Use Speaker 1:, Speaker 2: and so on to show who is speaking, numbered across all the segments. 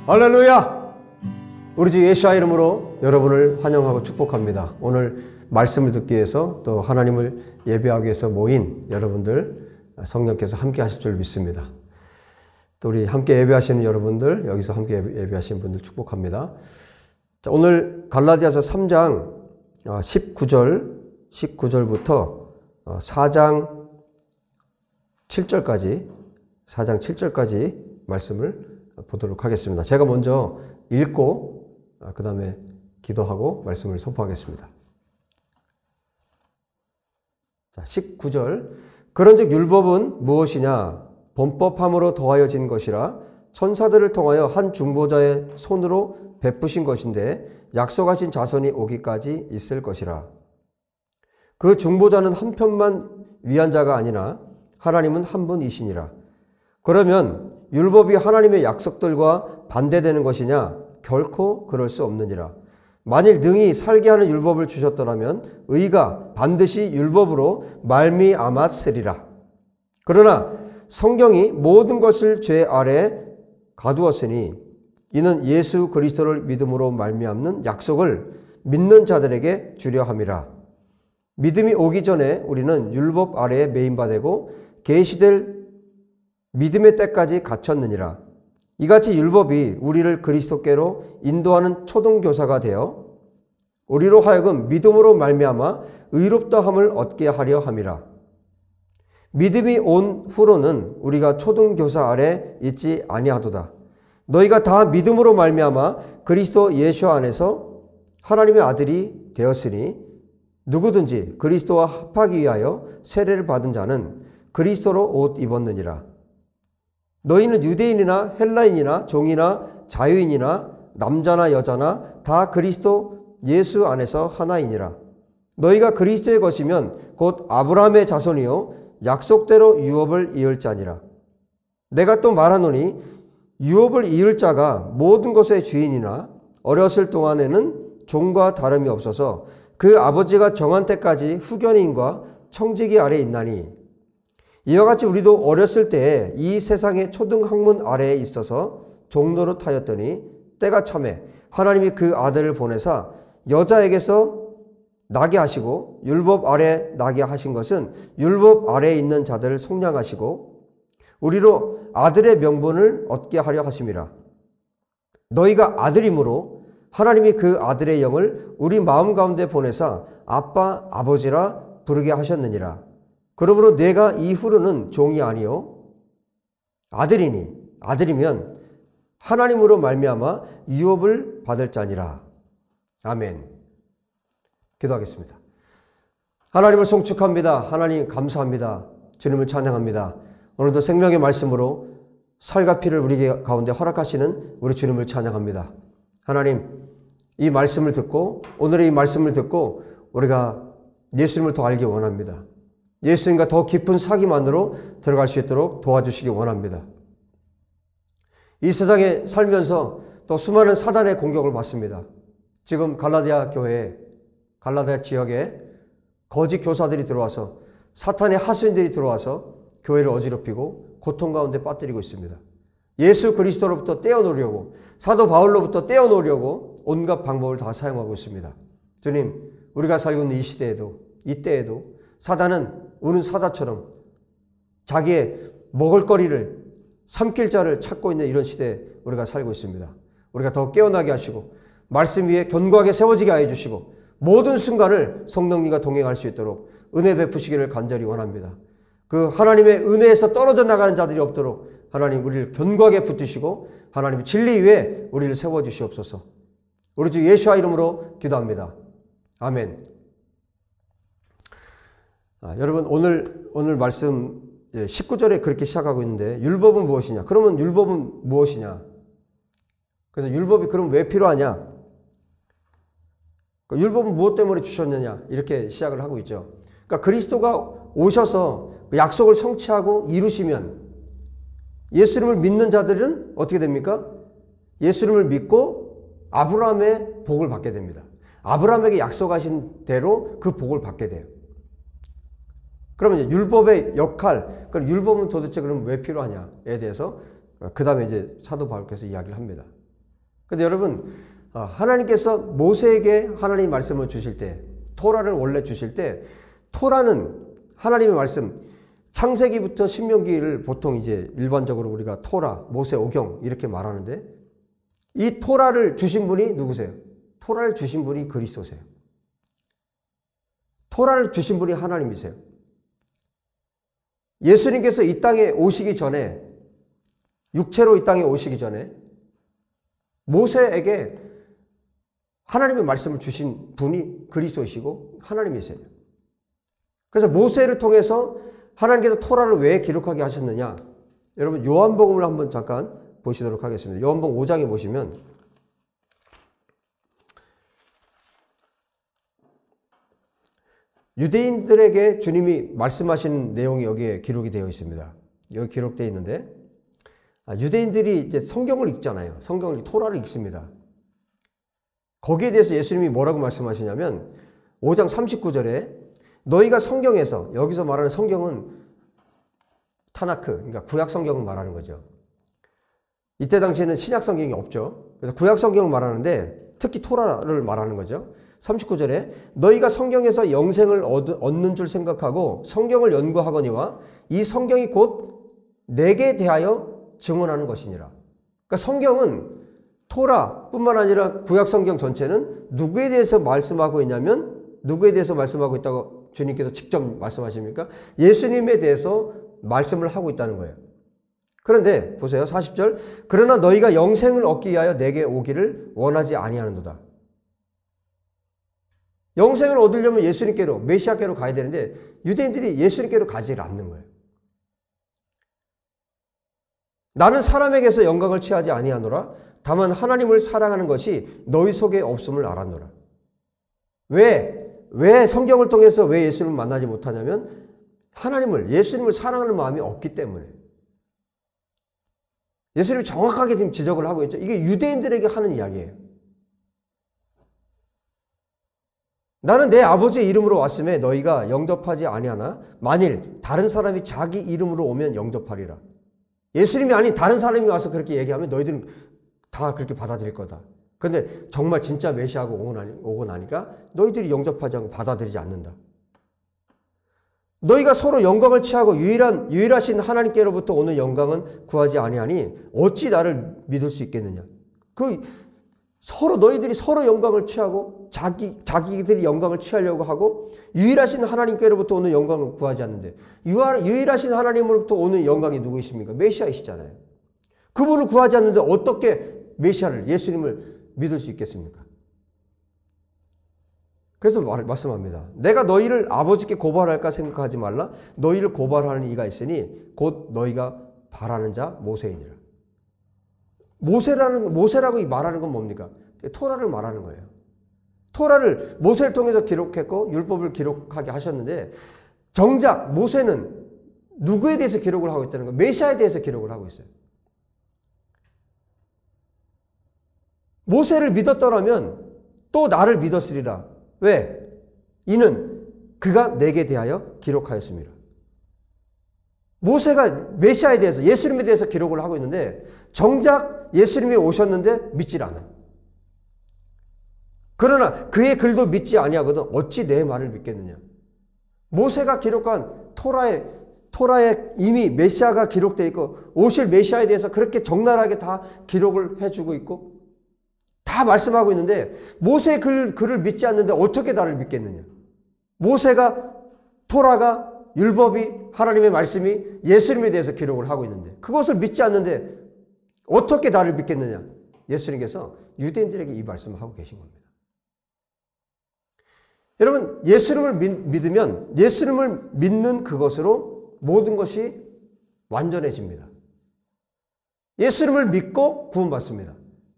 Speaker 1: 할렐루야! 우리 주 예수와 이름으로 여러분을 환영하고 축복합니다. 오늘 말씀을 듣기 위해서 또 하나님을 예배하기 위해서 모인 여러분들 성령께서 함께 하실 줄 믿습니다. 또 우리 함께 예배하시는 여러분들, 여기서 함께 예배하시는 분들 축복합니다. 자, 오늘 갈라디아서 3장 19절부터 4장 7절까지 말씀을 보도록 하겠습니다. 제가 먼저 읽고 그 다음에 기도하고 말씀을 선포하겠습니다. 자, 19절. 그런즉 율법은 무엇이냐? 범법함으로 더하여진 것이라 천사들을 통하여 한 중보자의 손으로 베푸신 것인데 약속하신 자손이 오기까지 있을 것이라. 그 중보자는 한편만 위한 자가 아니나 하나님은 한 분이시니라. 그러면 율법이 하나님의 약속들과 반대되는 것이냐? 결코 그럴 수 없느니라. 만일 능히 살게 하는 율법을 주셨더라면 의가 반드시 율법으로 말미암았으리라. 그러나 성경이 모든 것을 죄 아래 가두었으니 이는 예수 그리스도를 믿음으로 말미암는 약속을 믿는 자들에게 주려 함이라. 믿음이 오기 전에 우리는 율법 아래에 매인바되고 계시될 믿음의 때까지 갇혔느니라. 이같이 율법이 우리를 그리스도께로 인도하는 초등교사가 되어 우리로 하여금 믿음으로 말미암아 의롭다함을 얻게 하려 함이라. 믿음이 온 후로는 우리가 초등교사 아래 있지 아니하도다. 너희가 다 믿음으로 말미암아 그리스도 예수 안에서 하나님의 아들이 되었으니 누구든지 그리스도와 합하기 위하여 세례를 받은 자는 그리스도로 옷 입었느니라. 너희는 유대인이나 헬라인이나 종이나 자유인이나 남자나 여자나 다 그리스도 예수 안에서 하나이니라. 너희가 그리스도의 것이면 곧 아브라함의 자손이요 약속대로 유업을 이을 자니라. 내가 또 말하노니 유업을 이을 자가 모든 것의 주인이나 어렸을 동안에는 종과 다름이 없어서 그 아버지가 정한 때까지 후견인과 청지기 아래에 있나니 이와 같이 우리도 어렸을 때에 이 세상의 초등학문 아래에 있어서 종노릇 하였더니 때가 참에 하나님이 그 아들을 보내사 여자에게서 나게 하시고 율법 아래 나게 하신 것은 율법 아래에 있는 자들을 속량하시고 우리로 아들의 명분을 얻게 하려 하심이라. 너희가 아들이므로 하나님이 그 아들의 영을 우리 마음 가운데 보내사 아빠 아버지라 부르게 하셨느니라. 그러므로 내가 이후로는 종이 아니요 아들이니 아들이면 하나님으로 말미암아 유업을 받을 자니라. 아멘. 기도하겠습니다. 하나님을 송축합니다. 하나님 감사합니다. 주님을 찬양합니다. 오늘도 생명의 말씀으로 살과 피를 우리 가운데 허락하시는 우리 주님을 찬양합니다. 하나님, 이 말씀을 듣고 오늘의 이 말씀을 듣고 우리가 예수님을 더 알기 원합니다. 예수님과 더 깊은 사귐 안으로 들어갈 수 있도록 도와주시기 원합니다. 이 세상에 살면서 또 수많은 사단의 공격을 받습니다. 지금 갈라디아 교회에, 갈라디아 지역에 거짓 교사들이 들어와서 사탄의 하수인들이 들어와서 교회를 어지럽히고 고통 가운데 빠뜨리고 있습니다. 예수 그리스도로부터 떼어놓으려고, 사도 바울로부터 떼어놓으려고 온갖 방법을 다 사용하고 있습니다. 주님, 우리가 살고 있는 이 시대에도, 이때에도 사단은 우는 사자처럼 자기의 먹을거리를 삼킬 자를 찾고 있는 이런 시대에 우리가 살고 있습니다. 우리가 더 깨어나게 하시고 말씀 위에 견고하게 세워지게 하여 주시고 모든 순간을 성령님과 동행할 수 있도록 은혜 베푸시기를 간절히 원합니다. 그 하나님의 은혜에서 떨어져 나가는 자들이 없도록 하나님 우리를 견고하게 붙드시고 하나님의 진리 위에 우리를 세워주시옵소서. 우리 주 예수와 이름으로 기도합니다. 아멘. 여러분 오늘 말씀 19절에 그렇게 시작하고 있는데 율법은 무엇이냐? 그러면 율법은 무엇이냐? 그래서 율법이 그럼 왜 필요하냐? 율법은 무엇 때문에 주셨느냐? 이렇게 시작을 하고 있죠. 그러니까 그리스도가 오셔서 약속을 성취하고 이루시면 예수님을 믿는 자들은 어떻게 됩니까? 예수님을 믿고 아브라함의 복을 받게 됩니다. 아브라함에게 약속하신 대로 그 복을 받게 돼요. 그러면 이제 율법의 역할, 그럼 율법은 도대체 그럼 왜 필요하냐에 대해서 그 다음에 이제 사도 바울께서 이야기를 합니다. 근데 여러분, 하나님께서 모세에게 하나님 말씀을 주실 때, 토라를 원래 주실 때, 토라는 하나님의 말씀, 창세기부터 신명기를 보통 이제 일반적으로 우리가 토라, 모세 오경 이렇게 말하는데, 이 토라를 주신 분이 누구세요? 토라를 주신 분이 그리스도세요. 토라를 주신 분이 하나님이세요. 예수님께서 이 땅에 오시기 전에, 육체로 이 땅에 오시기 전에 모세에게 하나님의 말씀을 주신 분이 그리스도이시고 하나님이세요. 그래서 모세를 통해서 하나님께서 토라를 왜 기록하게 하셨느냐? 여러분 요한복음을 한번 잠깐 보시도록 하겠습니다. 요한복음 5장에 보시면 유대인들에게 주님이 말씀하시는 내용이 여기에 기록이 되어 있습니다. 여기 기록되어 있는데 유대인들이 이제 성경을 읽잖아요. 성경을 토라를 읽습니다. 거기에 대해서 예수님이 뭐라고 말씀하시냐면 5장 39절에 너희가 성경에서, 여기서 말하는 성경은 타나크, 그러니까 구약 성경을 말하는 거죠. 이때 당시에는 신약 성경이 없죠. 그래서 구약 성경을 말하는데 특히 토라를 말하는 거죠. 39절에 너희가 성경에서 영생을 얻는 줄 생각하고 성경을 연구하거니와 이 성경이 곧 내게 대하여 증언하는 것이니라. 그러니까 성경은 토라뿐만 아니라 구약 성경 전체는 누구에 대해서 말씀하고 있냐면, 누구에 대해서 말씀하고 있다고 주님께서 직접 말씀하십니까? 예수님에 대해서 말씀을 하고 있다는 거예요. 그런데 보세요. 40절. 그러나 너희가 영생을 얻기 위하여 내게 오기를 원하지 아니하는도다. 영생을 얻으려면 예수님께로, 메시아께로 가야 되는데 유대인들이 예수님께로 가지 않는 거예요. 나는 사람에게서 영광을 취하지 아니하노라. 다만 하나님을 사랑하는 것이 너희 속에 없음을 알았노라. 왜 성경을 통해서 왜 예수님을 만나지 못하냐면 하나님을, 예수님을 사랑하는 마음이 없기 때문에. 예수님이 정확하게 지금 지적을 하고 있죠. 이게 유대인들에게 하는 이야기예요. 나는 내 아버지의 이름으로 왔음에 너희가 영접하지 아니하나 만일 다른 사람이 자기 이름으로 오면 영접하리라. 예수님이 아닌 다른 사람이 와서 그렇게 얘기하면 너희들은 다 그렇게 받아들일 거다. 그런데 정말 진짜 메시아가 오고 나니까 너희들이 영접하지 않고 받아들이지 않는다. 너희가 서로 영광을 취하고 유일하신 하나님께로부터 오는 영광은 구하지 아니하니 어찌 나를 믿을 수 있겠느냐. 너희들이 서로 영광을 취하고 자기들이 영광을 취하려고 하고 유일하신 하나님께로부터 오는 영광을 구하지 않는데 유일하신 하나님으로부터 오는 영광이 누구이십니까? 메시아이시잖아요. 그분을 구하지 않는데 어떻게 메시아를, 예수님을 믿을 수 있겠습니까? 그래서 말씀합니다. 내가 너희를 아버지께 고발할까 생각하지 말라. 너희를 고발하는 이가 있으니 곧 너희가 바라는 자 모세이니라. 모세라고 말하는 건 뭡니까? 토라를 말하는 거예요. 토라를 모세를 통해서 기록했고 율법을 기록하게 하셨는데 정작 모세는 누구에 대해서 기록을 하고 있다는 거예요? 메시아에 대해서 기록을 하고 있어요. 모세를 믿었더라면 또 나를 믿었으리라. 왜? 이는 그가 내게 대하여 기록하였습니다. 모세가 메시아에 대해서, 예수님에 대해서 기록을 하고 있는데 정작 예수님이 오셨는데 믿질 않아요. 그러나 그의 글도 믿지 아니하거든 어찌 내 말을 믿겠느냐. 모세가 기록한 토라에 이미 메시아가 기록되어 있고 오실 메시아에 대해서 그렇게 적나라하게 다 기록을 해주고 있고 다 말씀하고 있는데 모세의 글을 믿지 않는데 어떻게 나를 믿겠느냐. 토라가, 율법이, 하나님의 말씀이 예수님에 대해서 기록을 하고 있는데 그것을 믿지 않는데 어떻게 나를 믿겠느냐. 예수님께서 유대인들에게 이 말씀을 하고 계신 겁니다. 여러분, 예수님을 믿으면 예수님을 믿는 그것으로 모든 것이 완전해집니다. 예수님을 믿고 구원받습니다.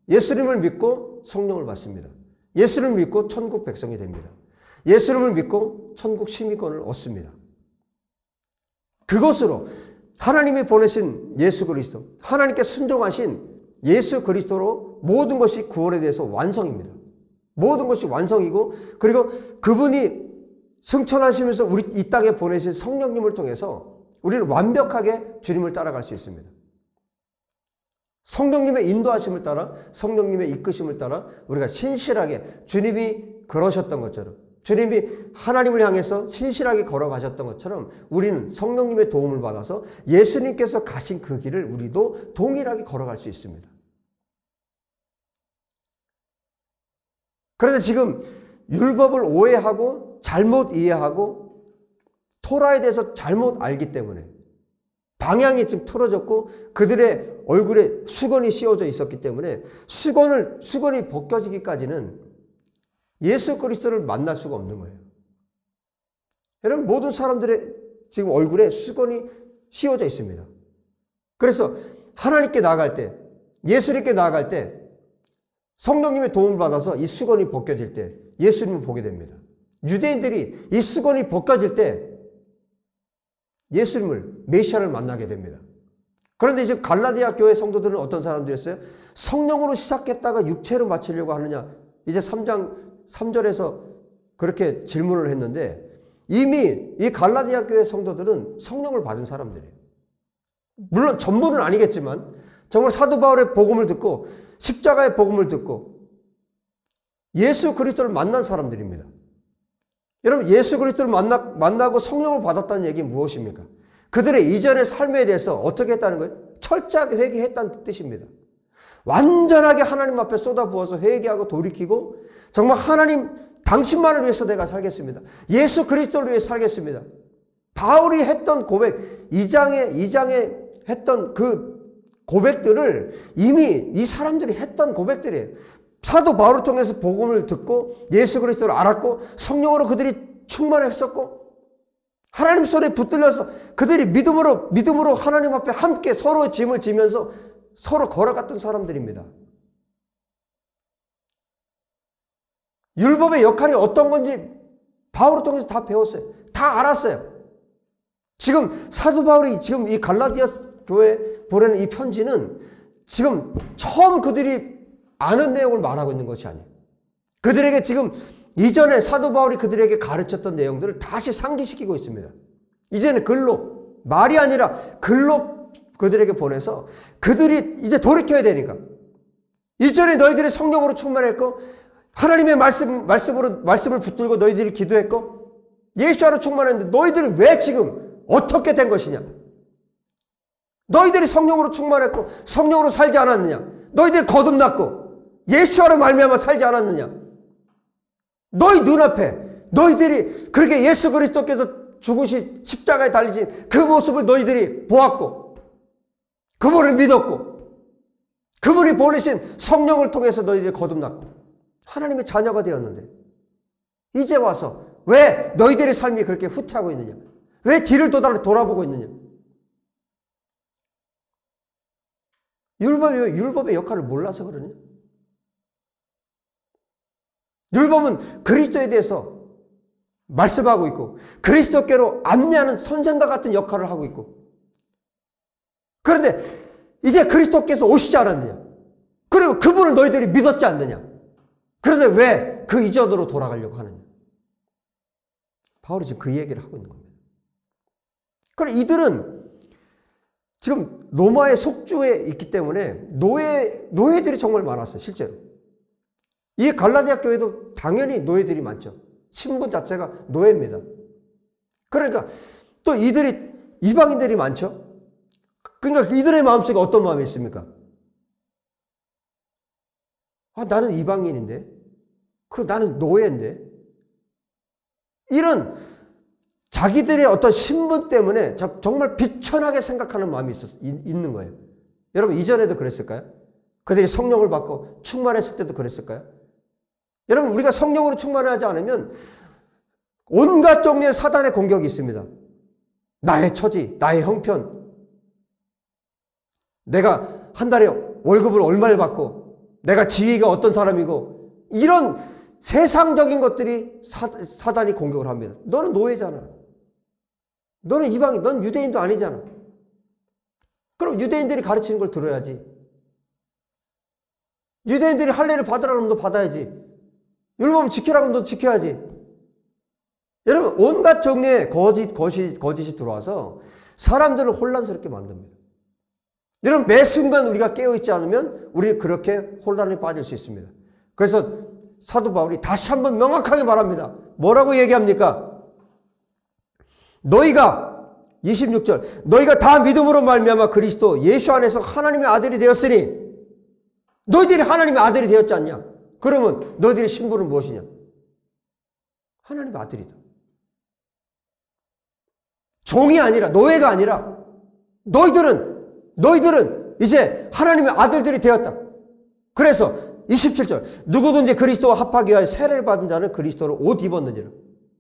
Speaker 1: 예수님을 믿고 성령을 받습니다. 예수님을 믿고 천국 백성이 됩니다. 예수님을 믿고 천국 시민권을 얻습니다. 그것으로 하나님이 보내신 예수 그리스도, 하나님께 순종하신 예수 그리스도로 모든 것이 구원에 대해서 완성입니다. 모든 것이 완성이고 그리고 그분이 승천하시면서 우리 이 땅에 보내신 성령님을 통해서 우리는 완벽하게 주님을 따라갈 수 있습니다. 성령님의 인도하심을 따라, 성령님의 이끄심을 따라 우리가 신실하게 주님이 그러셨던 것처럼, 주님이 하나님을 향해서 신실하게 걸어가셨던 것처럼 우리는 성령님의 도움을 받아서 예수님께서 가신 그 길을 우리도 동일하게 걸어갈 수 있습니다. 그런데 지금 율법을 오해하고 잘못 이해하고 토라에 대해서 잘못 알기 때문에 방향이 지금 틀어졌고 그들의 얼굴에 수건이 씌워져 있었기 때문에 수건이 벗겨지기까지는 예수 그리스도를 만날 수가 없는 거예요. 여러분, 모든 사람들의 지금 얼굴에 수건이 씌워져 있습니다. 그래서 하나님께 나아갈 때, 예수님께 나아갈 때 성령님의 도움을 받아서 이 수건이 벗겨질 때 예수님을 보게 됩니다. 유대인들이 이 수건이 벗겨질 때 예수님을, 메시아를 만나게 됩니다. 그런데 이제 갈라디아 교회 성도들은 어떤 사람들이었어요? 성령으로 시작했다가 육체로 마치려고 하느냐? 이제 3장 3절에서 그렇게 질문을 했는데 이미 이 갈라디아 교회 성도들은 성령을 받은 사람들이에요. 물론 전부는 아니겠지만 정말 사도 바울의 복음을 듣고 십자가의 복음을 듣고 예수 그리스도를 만난 사람들입니다. 여러분, 예수 그리스도를 만나고 성령을 받았다는 얘기는 무엇입니까? 그들의 이전의 삶에 대해서 어떻게 했다는 거예요? 철저하게 회개했다는 뜻입니다. 완전하게 하나님 앞에 쏟아부어서 회개하고 돌이키고 정말 하나님 당신만을 위해서 내가 살겠습니다. 예수 그리스도를 위해 살겠습니다. 바울이 했던 고백, 2장에 했던 그 고백들을 이미 이 사람들이 했던 고백들이에요. 사도 바울을 통해서 복음을 듣고 예수 그리스도를 알았고 성령으로 그들이 충만했었고 하나님 손에 붙들려서 그들이 믿음으로 하나님 앞에 함께 서로의 짐을 지면서 서로 걸어갔던 사람들입니다. 율법의 역할이 어떤 건지 바울을 통해서 다 배웠어요. 다 알았어요. 지금 사도 바울이 지금 이 갈라디아 교회에 보내는 이 편지는 지금 처음 그들이 아는 내용을 말하고 있는 것이 아니에요. 그들에게 지금 이전에 사도 바울이 그들에게 가르쳤던 내용들을 다시 상기시키고 있습니다. 이제는 글로, 말이 아니라 글로 그들에게 보내서 그들이 이제 돌이켜야 되니까. 이전에 너희들이 성령으로 충만했고 하나님의 말씀을 붙들고 너희들이 기도했고 예수로 충만했는데 너희들이 왜 지금 어떻게 된 것이냐? 너희들이 성령으로 충만했고 성령으로 살지 않았느냐? 너희들이 거듭났고 예수로 말미암아 살지 않았느냐? 너희 눈앞에 너희들이 그렇게 예수 그리스도께서 죽으시 십자가에 달리신 그 모습을 너희들이 보았고 그분을 믿었고 그분이 보내신 성령을 통해서 너희들이 거듭났고 하나님의 자녀가 되었는데 이제 와서 왜 너희들의 삶이 그렇게 후퇴하고 있느냐? 왜 뒤를 돌아보고 있느냐? 율법의 역할을 몰라서 그러냐? 율법은 그리스도에 대해서 말씀하고 있고 그리스도께로 안내하는 선생과 같은 역할을 하고 있고 그런데 이제 그리스도께서 오시지 않았느냐? 그리고 그분을 너희들이 믿었지 않느냐? 그런데 왜 그 이전으로 돌아가려고 하느냐? 바울이 지금 그 얘기를 하고 있는 겁니다. 그럼 이들은 지금 로마의 속주에 있기 때문에 노예들이 정말 많았어요. 실제로. 이 갈라디아 교회도 당연히 노예들이 많죠. 신분 자체가 노예입니다. 그러니까 또 이방인들이 많죠. 그러니까 이들의 마음속에 어떤 마음이 있습니까? 나는 이방인인데, 나는 노예인데, 이런 자기들의 어떤 신분 때문에 정말 비천하게 생각하는 마음이 있는 거예요. 여러분, 이전에도 그랬을까요? 그들이 성령을 받고 충만했을 때도 그랬을까요? 여러분, 우리가 성령으로 충만하지 않으면 온갖 종류의 사단의 공격이 있습니다. 나의 처지, 나의 형편, 내가 한 달에 월급을 얼마를 받고 내가 지위가 어떤 사람이고 이런 세상적인 것들이 사단이 공격을 합니다. 너는 노예잖아. 너는 이방인, 넌 유대인도 아니잖아. 그럼 유대인들이 가르치는 걸 들어야지. 유대인들이 할례를 받으라 그러면 너 받아야지. 율법을 지키라 그러면 너 지켜야지. 여러분, 온갖 종류의 거짓이 들어와서 사람들을 혼란스럽게 만듭니다. 여러분, 매 순간 우리가 깨어있지 않으면 우리 그렇게 혼란에 빠질 수 있습니다. 그래서 사도 바울이 다시 한번 명확하게 말합니다. 뭐라고 얘기합니까? 너희가 26절 너희가 다 믿음으로 말미암아 그리스도 예수 안에서 하나님의 아들이 되었으니 너희들이 하나님의 아들이 되었지 않냐? 그러면 너희들의 신분은 무엇이냐? 하나님의 아들이다. 종이 아니라, 노예가 아니라 너희들은 이제 하나님의 아들들이 되었다. 그래서 27절 누구든지 그리스도와 합하기 위하여 세례를 받은 자는 그리스도로 옷 입었느니라.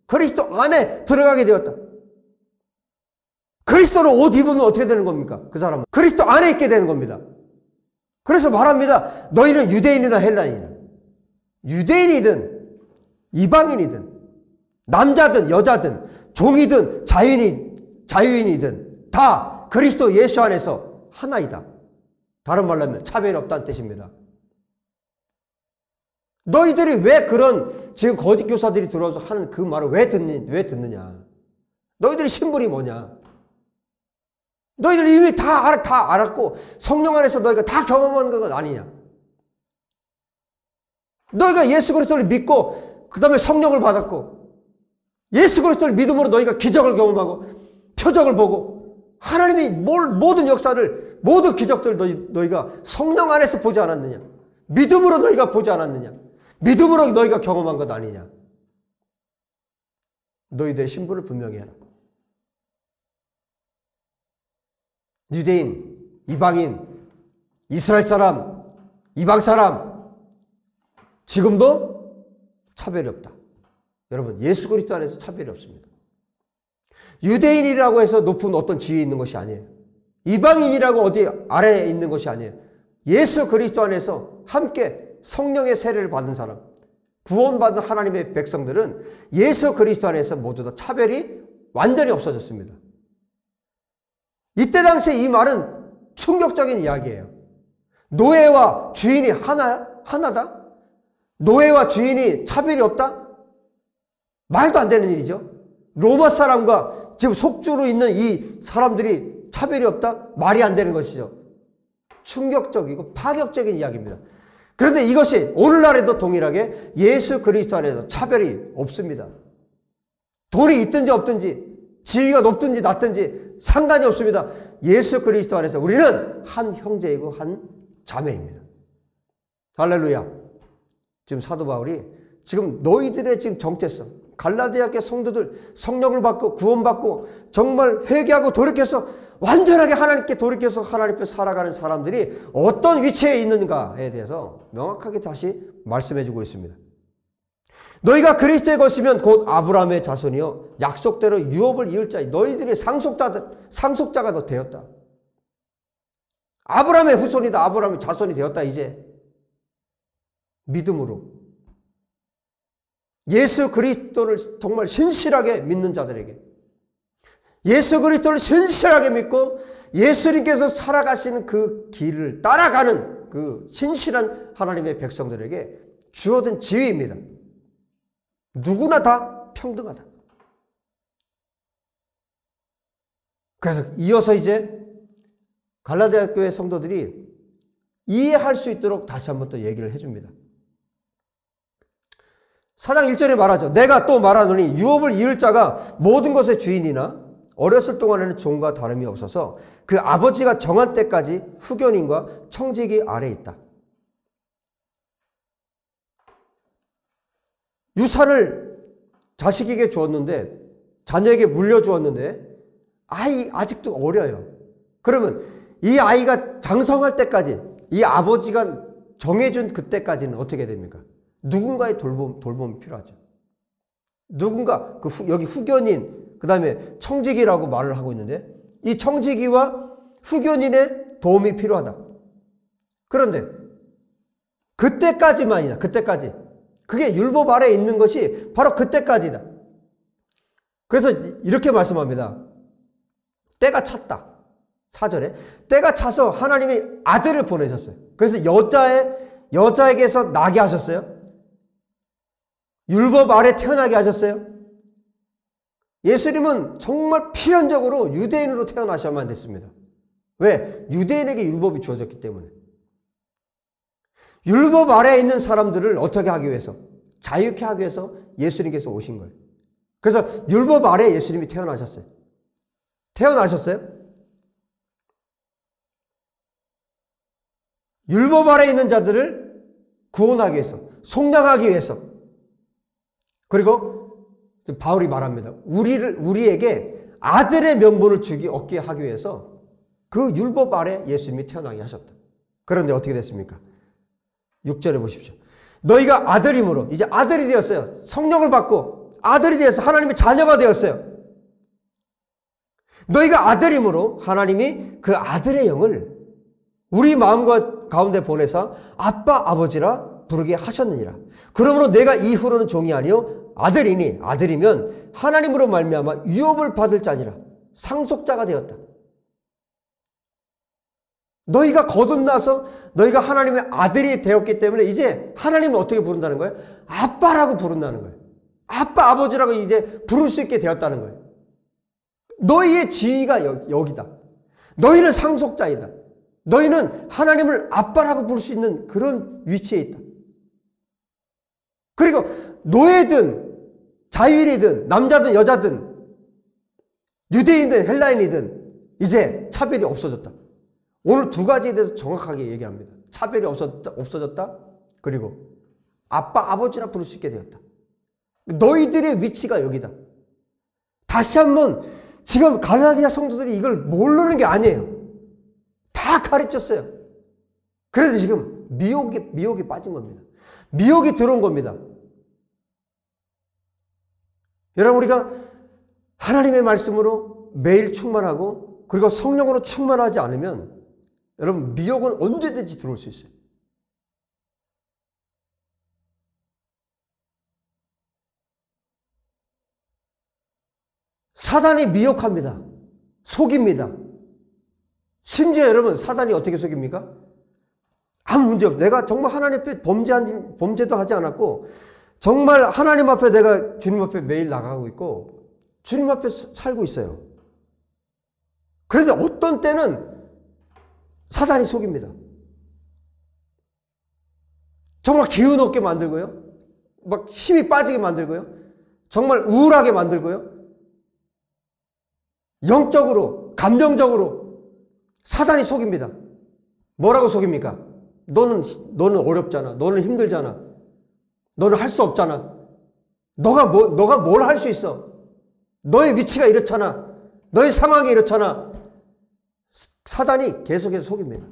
Speaker 1: 그리스도 안에 들어가게 되었다. 그리스도로 옷 입으면 어떻게 되는 겁니까? 그 사람은 그리스도 안에 있게 되는 겁니다. 그래서 말합니다. 너희는 유대인이나 헬라인이나, 유대인이든 이방인이든 남자든 여자든 종이든 자유인이든 다 그리스도 예수 안에서 하나이다. 다른 말로 하면 차별이 없다는 뜻입니다. 너희들이 왜 그런 지금 거짓 교사들이 들어와서 하는 그 말을 왜 듣느냐? 너희들의 신분이 뭐냐? 너희들 이미 다 알았고 성령 안에서 너희가 다 경험한 건 아니냐? 너희가 예수 그리스도를 믿고 그 다음에 성령을 받았고 예수 그리스도를 믿음으로 너희가 기적을 경험하고 표적을 보고 하나님이 모든 역사를 모든 기적들을 너희가 성령 안에서 보지 않았느냐? 믿음으로 너희가 보지 않았느냐? 믿음으로 너희가 경험한 것 아니냐? 너희들의 신분을 분명히 해라. 유대인, 이방인, 이스라엘 사람, 이방 사람 지금도 차별이 없다. 여러분, 예수 그리스도 안에서 차별이 없습니다. 유대인이라고 해서 높은 어떤 지위에 있는 것이 아니에요. 이방인이라고 어디 아래에 있는 것이 아니에요. 예수 그리스도 안에서 함께 성령의 세례를 받은 사람, 구원받은 하나님의 백성들은 예수 그리스도 안에서 모두 다 차별이 완전히 없어졌습니다. 이때 당시에 이 말은 충격적인 이야기예요. 노예와 주인이 하나다? 노예와 주인이 차별이 없다? 말도 안 되는 일이죠. 로마 사람과 지금 속주로 있는 이 사람들이 차별이 없다? 말이 안 되는 것이죠. 충격적이고 파격적인 이야기입니다. 그런데 이것이 오늘날에도 동일하게 예수 그리스도 안에서 차별이 없습니다. 돈이 있든지 없든지 지위가 높든지 낮든지 상관이 없습니다. 예수 그리스도 안에서 우리는 한 형제이고 한 자매입니다. 할렐루야. 지금 사도 바울이 지금 너희들의 지금 정체성, 갈라디아 교회 성도들 성령을 받고 구원받고 정말 회개하고 돌이켜서 완전하게 하나님께 돌이켜서 하나님 앞에 살아가는 사람들이 어떤 위치에 있는가에 대해서 명확하게 다시 말씀해 주고 있습니다. 너희가 그리스도의 것이면 곧 아브라함의 자손이요 약속대로 유업을 이을 자이 너희들이 상속자가 너 되었다. 아브라함의 후손이다. 아브라함의 자손이 되었다. 이제 믿음으로 예수 그리스도를 정말 신실하게 믿는 자들에게 예수 그리스도를 신실하게 믿고 예수님께서 살아가시는 그 길을 따라가는 그 신실한 하나님의 백성들에게 주어진 지위입니다. 누구나 다 평등하다. 그래서 이어서 이제 갈라디아 교회 성도들이 이해할 수 있도록 다시 한번 또 얘기를 해줍니다. 4장 1절에 말하죠. 내가 또 말하노니 유업을 이을 자가 모든 것의 주인이나 어렸을 동안에는 종과 다름이 없어서 그 아버지가 정한 때까지 후견인과 청지기 아래에 있다. 유산을 자식에게 주었는데 자녀에게 물려주었는데 아직도 어려요. 그러면 이 아이가 장성할 때까지 이 아버지가 정해준 그때까지는 어떻게 됩니까? 누군가의 돌봄이 필요하죠. 누군가 여기 후견인 그 다음에 청지기라고 말을 하고 있는데 이 청지기와 후견인의 도움이 필요하다. 그런데 그때까지만이다. 그때까지. 그게 율법 아래에 있는 것이 바로 그때까지다. 그래서 이렇게 말씀합니다. 때가 찼다. 4절에 때가 차서 하나님이 아들을 보내셨어요. 그래서 여자에게서 나게 하셨어요. 율법 아래 태어나게 하셨어요. 예수님은 정말 필연적으로 유대인으로 태어나셔야만 됐습니다. 왜? 유대인에게 율법이 주어졌기 때문에. 율법 아래에 있는 사람들을 어떻게 하기 위해서? 자유케 하기 위해서 예수님께서 오신 거예요. 그래서 율법 아래에 예수님이 태어나셨어요. 태어나셨어요? 율법 아래에 있는 자들을 구원하기 위해서, 속량하기 위해서. 그리고 바울이 말합니다. 우리에게 아들의 명분을 얻게 하기 위해서 그 율법 아래 예수님이 태어나게 하셨다. 그런데 어떻게 됐습니까? 6절에 보십시오. 너희가 아들임으로 이제 아들이 되었어요. 성령을 받고 아들이 되어서 하나님의 자녀가 되었어요. 너희가 아들임으로 하나님이 그 아들의 영을 우리 마음과 가운데 보내사 아빠 아버지라 부르게 하셨느니라. 그러므로 내가 이후로는 종이 아니요 아들이니 아들이면 하나님으로 말미암아 유업을 받을 자니라. 상속자가 되었다. 너희가 거듭나서 너희가 하나님의 아들이 되었기 때문에 이제 하나님은 어떻게 부른다는 거예요? 아빠라고 부른다는 거예요. 아빠 아버지라고 이제 부를 수 있게 되었다는 거예요. 너희의 지위가 여기다. 너희는 상속자이다. 너희는 하나님을 아빠라고 부를 수 있는 그런 위치에 있다. 그리고 노예든 자유인이든 남자든 여자든 유대인이든 헬라인이든 이제 차별이 없어졌다. 오늘 두 가지에 대해서 정확하게 얘기합니다. 차별이 없어졌다. 그리고 아빠 아버지라 부를 수 있게 되었다. 너희들의 위치가 여기다. 다시 한번 지금 갈라디아 성도들이 이걸 모르는 게 아니에요. 다 가르쳤어요. 그래도 지금 미혹이 빠진 겁니다. 미혹이 들어온 겁니다. 여러분 우리가 하나님의 말씀으로 매일 충만하고 그리고 성령으로 충만하지 않으면 여러분 미혹은 언제든지 들어올 수 있어요. 사단이 미혹합니다. 속입니다. 심지어 여러분 사단이 어떻게 속입니까? 아무 문제 없어요. 내가 정말 하나님 앞에 범죄도 하지 않았고 정말 하나님 앞에 내가 주님 앞에 매일 나가고 있고 주님 앞에 살고 있어요. 그런데 어떤 때는 사단이 속입니다. 정말 기운 없게 만들고요. 막 힘이 빠지게 만들고요. 정말 우울하게 만들고요. 영적으로, 감정적으로 사단이 속입니다. 뭐라고 속입니까? 너는 어렵잖아. 너는 힘들잖아. 너는 할 수 없잖아. 너가 뭘 할 수 있어? 너의 위치가 이렇잖아. 너의 상황이 이렇잖아. 사단이 계속해서 속입니다.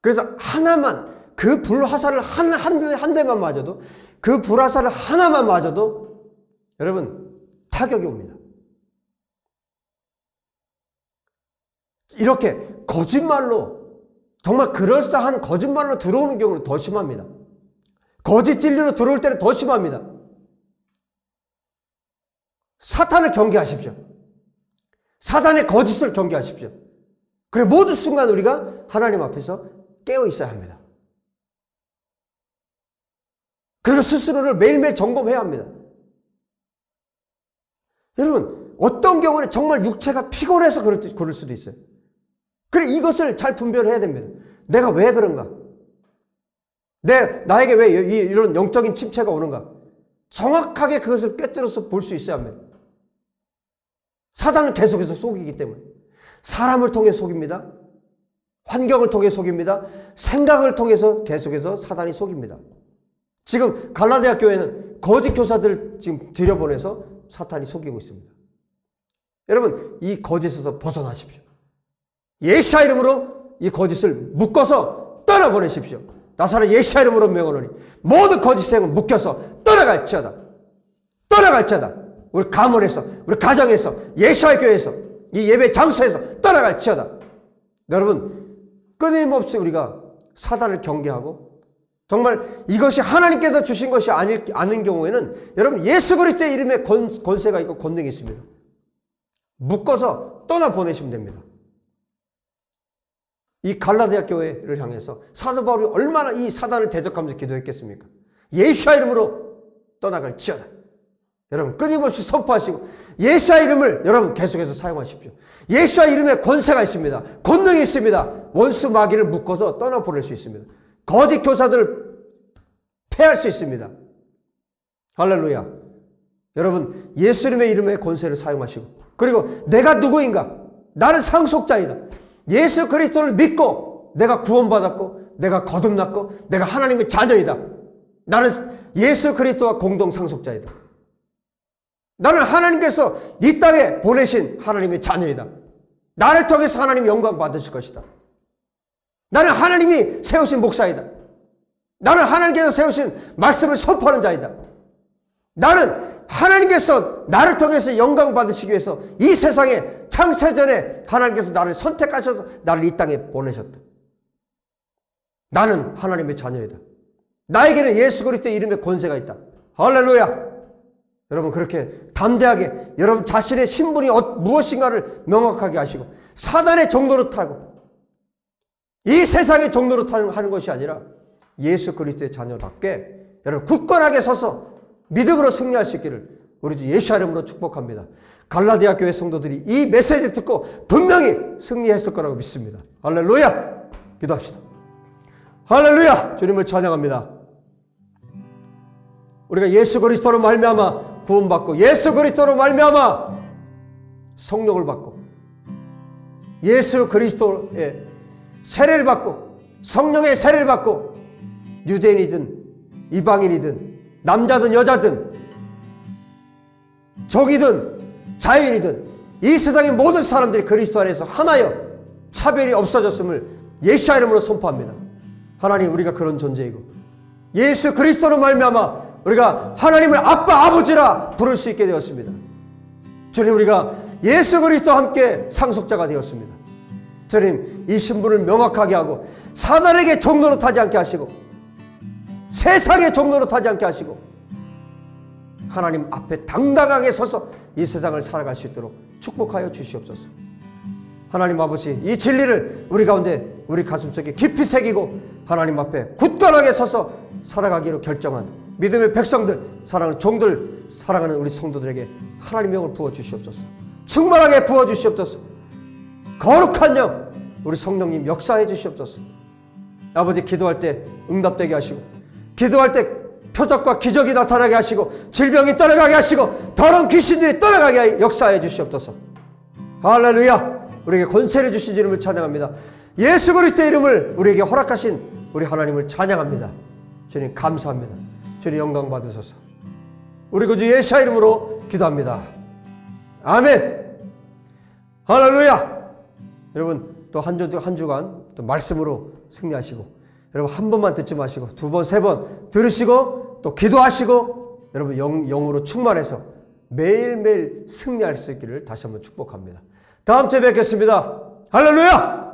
Speaker 1: 그래서 하나만, 그 불화살을 한 대만 맞아도, 그 불화살을 하나만 맞아도 여러분 타격이 옵니다. 이렇게 거짓말로, 정말 그럴싸한 거짓말로 들어오는 경우는 더 심합니다. 거짓 진리로 들어올 때는 더 심합니다. 사탄을 경계하십시오. 사단의 거짓을 경계하십시오. 그래 모든 순간 우리가 하나님 앞에서 깨어 있어야 합니다. 그리고 스스로를 매일매일 점검해야 합니다. 여러분 어떤 경우는 정말 육체가 피곤해서 그럴 수도 있어요. 그래 이것을 잘 분별해야 됩니다. 내가 왜 그런가? 나에게 왜 이런 영적인 침체가 오는가? 정확하게 그것을 꿰뚫어서 볼 수 있어야 합니다. 사단은 계속해서 속이기 때문에 사람을 통해 속입니다. 환경을 통해 속입니다. 생각을 통해서 계속해서 사단이 속입니다. 지금 갈라디아 교회는 거짓 교사들 지금 들여보내서 사탄이 속이고 있습니다. 여러분 이 거짓에서 벗어나십시오. 예수와 이름으로 이 거짓을 묶어서 떠나보내십시오. 나사렛 예수와 이름으로 명하노니 모든 거짓 생을 묶여서 떠나갈지어다. 떠나갈지어다. 우리 가문에서, 우리 가정에서, 예수와의 교회에서, 이 예배 장소에서 떠나갈지어다. 여러분 끊임없이 우리가 사단을 경계하고 정말 이것이 하나님께서 주신 것이 아닌 경우에는 여러분 예수 그리스도의 이름에 권세가 있고 권능이 있습니다. 묶어서 떠나보내시면 됩니다. 이 갈라디아 교회를 향해서 사도 바울이 얼마나 이 사단을 대적하면서 기도했겠습니까? 예수와 이름으로 떠나갈지어다. 여러분 끊임없이 선포하시고 예수의 이름을 여러분 계속해서 사용하십시오. 예수의 이름에 권세가 있습니다. 권능이 있습니다. 원수 마귀를 묶어서 떠나보낼 수 있습니다. 거짓 교사들을 패할 수 있습니다. 할렐루야. 여러분 예수님의 이름의 권세를 사용하시고 그리고 내가 누구인가? 나는 상속자이다. 예수 그리스도를 믿고 내가 구원받았고 내가 거듭났고 내가 하나님의 자녀이다. 나는 예수 그리스도와 공동 상속자이다. 나는 하나님께서 이 땅에 보내신 하나님의 자녀이다. 나를 통해서 하나님이 영광 받으실 것이다. 나는 하나님이 세우신 목사이다. 나는 하나님께서 세우신 말씀을 선포하는 자이다. 나는 하나님께서 나를 통해서 영광 받으시기 위해서 이 세상에 창세전에 하나님께서 나를 선택하셔서 나를 이 땅에 보내셨다. 나는 하나님의 자녀이다. 나에게는 예수 그리스도의 이름의 권세가 있다. 할렐루야. 여러분 그렇게 담대하게 여러분 자신의 신분이 무엇인가를 명확하게 하시고 사단의 종로로 타고 이 세상의 종로로 하는 것이 아니라 예수 그리스도의 자녀답게 여러분 굳건하게 서서 믿음으로 승리할 수 있기를 우리 주 예수 이름으로 축복합니다. 갈라디아 교회 성도들이 이 메시지를 듣고 분명히 승리했을 거라고 믿습니다. 할렐루야. 기도합시다. 할렐루야. 주님을 찬양합니다. 우리가 예수 그리스도로 말미암아 구원받고 예수 그리스도로 말미암아 성령을 받고 예수 그리스도의 세례를 받고 성령의 세례를 받고 유대인이든 이방인이든 남자든 여자든 종이든 자유인이든 이 세상의 모든 사람들이 그리스도 안에서 하나여 차별이 없어졌음을 예수 이름으로 선포합니다. 하나님 우리가 그런 존재이고 예수 그리스도로 말미암아 우리가 하나님을 아빠 아버지라 부를 수 있게 되었습니다. 주님 우리가 예수 그리스도와 함께 상속자가 되었습니다. 주님 이 신분을 명확하게 하고 사단에게 종로로 타지 않게 하시고 세상의 종로로 타지 않게 하시고 하나님 앞에 당당하게 서서 이 세상을 살아갈 수 있도록 축복하여 주시옵소서. 하나님 아버지 이 진리를 우리 가운데 우리 가슴속에 깊이 새기고 하나님 앞에 굳건하게 서서 살아가기로 결정한 믿음의 백성들 사랑하는 종들 사랑하는 우리 성도들에게 하나님의 영을 부어주시옵소서. 충만하게 부어주시옵소서. 거룩한 영 우리 성령님 역사해 주시옵소서. 아버지 기도할 때 응답되게 하시고 기도할 때 표적과 기적이 나타나게 하시고 질병이 떠나가게 하시고 더러운 귀신들이 떠나가게 역사해 주시옵소서. 할렐루야. 우리에게 권세를 주신 이름을 찬양합니다. 예수 그리스도의 이름을 우리에게 허락하신 우리 하나님을 찬양합니다. 주님 감사합니다. 주님 영광 받으소서. 우리 구주 예수의 이름으로 기도합니다. 아멘. 할렐루야. 여러분 또 한 주간 또 말씀으로 승리하시고 여러분 한 번만 듣지 마시고 두 번, 세 번 들으시고 또 기도하시고 여러분 영으로 충만해서 매일매일 승리할 수 있기를 다시 한번 축복합니다. 다음 주에 뵙겠습니다. 할렐루야.